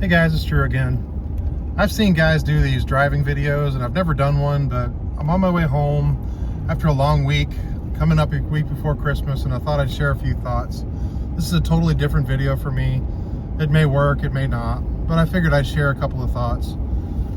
Hey guys, it's Drew again. I've seen guys do these driving videos and I've never done one, but I'm on my way home after a long week, coming up a week before Christmas, and I thought I'd share a few thoughts. This is a totally different video for me. It may work, it may not, but I figured I'd share a couple of thoughts.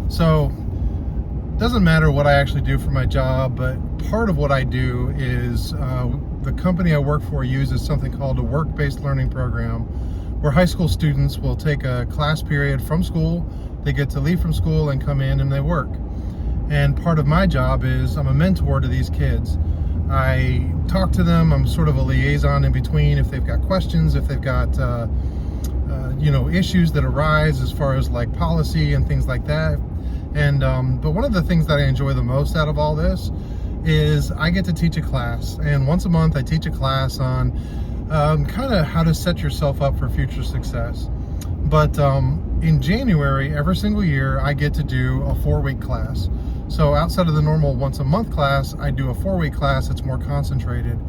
So, it doesn't matter what I actually do for my job, but part of what I do is the company I work for uses something called a work-based learning program, where high school students will take a class period from school. They get to leave from school and come in and they work. And part of my job is I'm a mentor to these kids. I talk to them. I'm sort of a liaison in between if they've got questions, if they've got issues that arise as far as like policy and things like that. And but one of the things that I enjoy the most out of all this is I get to teach a class, and once a month I teach a class on kind of how to set yourself up for future success. But in January, every single year, I get to do a 4-week class. So outside of the normal once a month class, I do a 4-week class that's more concentrated.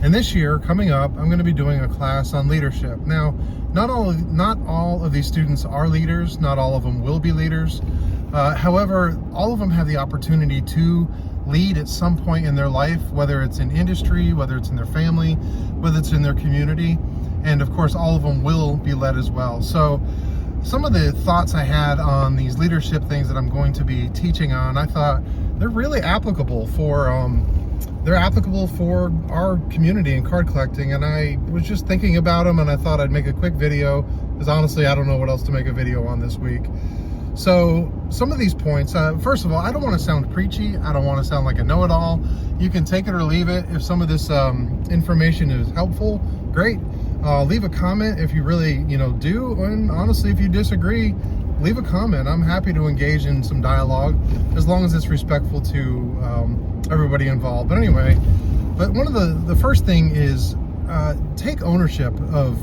And this year, coming up, I'm going to be doing a class on leadership. Now, not all of these students are leaders. Not all of them will be leaders. However, all of them have the opportunity to lead at some point in their life, whether it's in industry, whether it's in their family, whether it's in their community, and of course all of them will be led as well. So some of the thoughts I had on these leadership things that I'm going to be teaching on, I thought they're really applicable for our community in card collecting, and I was just thinking about them and I thought I'd make a quick video because honestly I don't know what else to make a video on this week. So some of these points, first of all, I don't want to sound preachy. I don't want to sound like a know-it-all. You can take it or leave it. If some of this information is helpful, great. Leave a comment if you really, do. And honestly, if you disagree, leave a comment. I'm happy to engage in some dialogue as long as it's respectful to everybody involved. But anyway, one of the first thing is take ownership of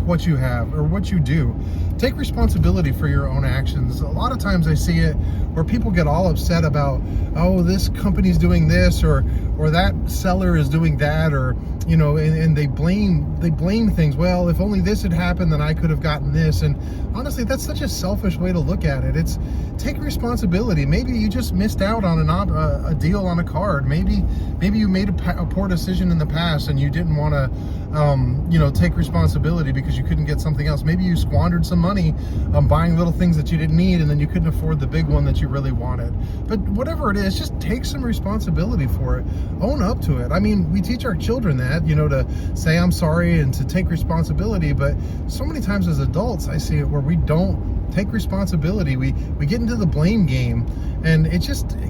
what you have or what you do. Take responsibility for your own actions. A lot of times I see it where people get all upset about, oh, this company's doing this or that seller is doing that, or and they blame things. Well, if only this had happened, then I could have gotten this. And honestly, that's such a selfish way to look at it. It's take responsibility. Maybe you just missed out on a deal on a card. Maybe you made a poor decision in the past and you didn't want to take responsibility because you couldn't get something else. Maybe you squandered some money buying little things that you didn't need, and then you couldn't afford the big one that you really wanted. But whatever it is, just take some responsibility for it. Own up to it. I mean, we teach our children that, to say I'm sorry and to take responsibility, but so many times as adults I see it where we don't take responsibility. We get into the blame game, and it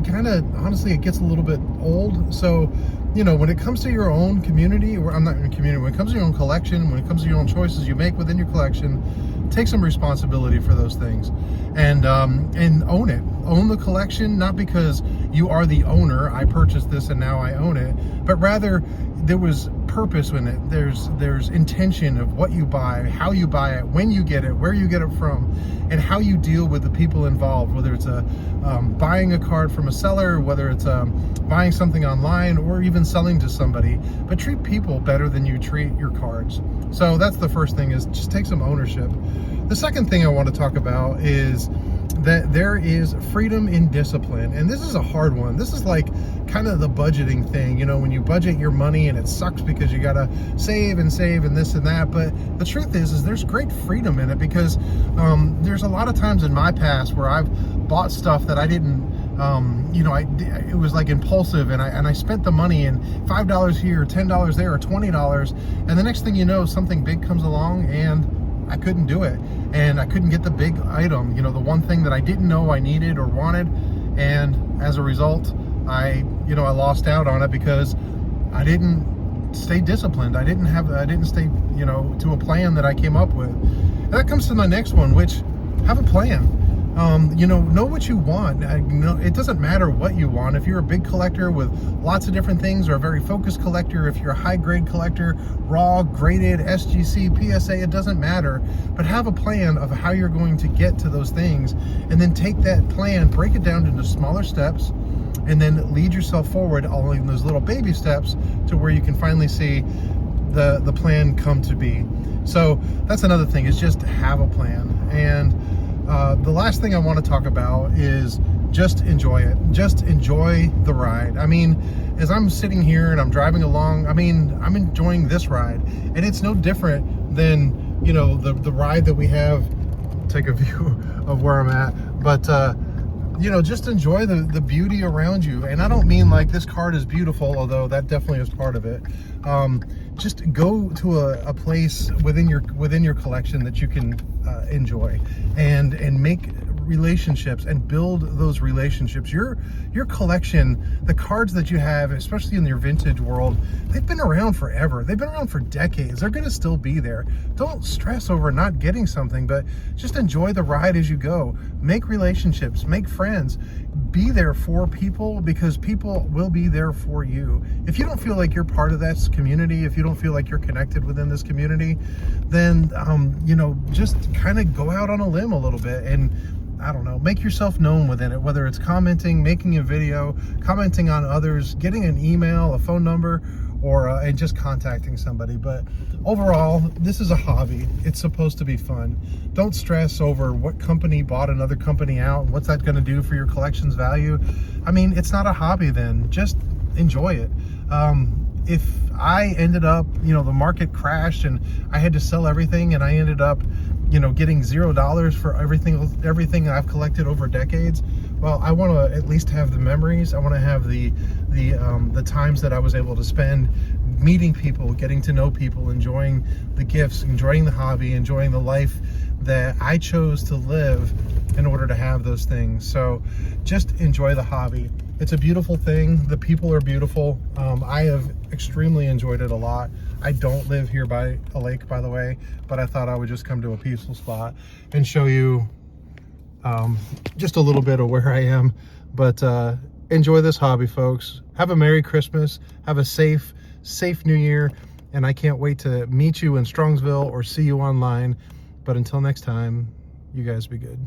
kind of, honestly, it gets a little bit old. So when it comes to your own community, or I'm not in community, when it comes to your own collection, when it comes to your own choices you make within your collection, take some responsibility for those things, and own it. Own the collection, not because you are the owner, I purchased this and now I own it, but rather there was purpose in it. There's intention of what you buy, how you buy it, when you get it, where you get it from, and how you deal with the people involved, whether it's buying a card from a seller, whether it's buying something online, or even selling to somebody. But treat people better than you treat your cards. So that's the first thing, is just take some ownership. The second thing I want to talk about is that there is freedom in discipline, and this is a hard one. This is like kind of the budgeting thing, when you budget your money and it sucks because you gotta save and this and that, but the truth is there's great freedom in it, because there's a lot of times in my past where I've bought stuff that I didn't it was like impulsive, and I spent the money, and $5 here, $10 there, or $20, and the next thing you know, something big comes along and I couldn't do it, and I couldn't get the big item, the one thing that I didn't know I needed or wanted, and as a result, I lost out on it because I didn't stay disciplined. I didn't stay, to a plan that I came up with. And that comes to my next one, which have a plan. Know what you want. It doesn't matter what you want. If you're a big collector with lots of different things, or a very focused collector, if you're a high grade collector, raw, graded, SGC, PSA, it doesn't matter. But have a plan of how you're going to get to those things, and then take that plan, break it down into smaller steps, and then lead yourself forward along those little baby steps to where you can finally see the plan come to be. So that's another thing, is just have a plan. And The last thing I want to talk about is just enjoy it. Just enjoy the ride. I mean, as I'm sitting here and I'm driving along, I mean, I'm enjoying this ride, and it's no different than, you know, the ride that we have. Take a view of where I'm at, but you know, just enjoy the beauty around you. And I don't mean like this card is beautiful, although that definitely is part of it. Just go to a place within your collection that you can enjoy, and make relationships and build those relationships. Your collection, the cards that you have, especially in your vintage world, they've been around forever. They've been around for decades. They're going to still be there. Don't stress over not getting something, but just enjoy the ride as you go. Make relationships, make friends, be there for people, because people will be there for you. If you don't feel like you're part of this community, if you don't feel like you're connected within this community, then you know, just kind of go out on a limb a little bit and, I don't know, make yourself known within it, whether it's commenting, making a video, commenting on others, getting an email, a phone number, or and just contacting somebody. But overall, this is a hobby. It's supposed to be fun. Don't stress over what company bought another company out and what's that going to do for your collection's value. I mean, it's not a hobby then. Just enjoy it. If I ended up, you know, the market crashed and I had to sell everything, and I ended up, you know, getting $0 for everything I've collected over decades, well, I want to at least have the memories. I want to have the times that I was able to spend meeting people, getting to know people, enjoying the gifts, enjoying the hobby, enjoying the life that I chose to live in order to have those things. So just enjoy the hobby. It's a beautiful thing. The people are beautiful. I have extremely enjoyed it a lot. I don't live here by a lake, by the way, but I thought I would just come to a peaceful spot and show you just a little bit of where I am. But enjoy this hobby, folks. Have a Merry Christmas. Have a safe New Year. And I can't wait to meet you in Strongsville or see you online. But until next time, you guys be good.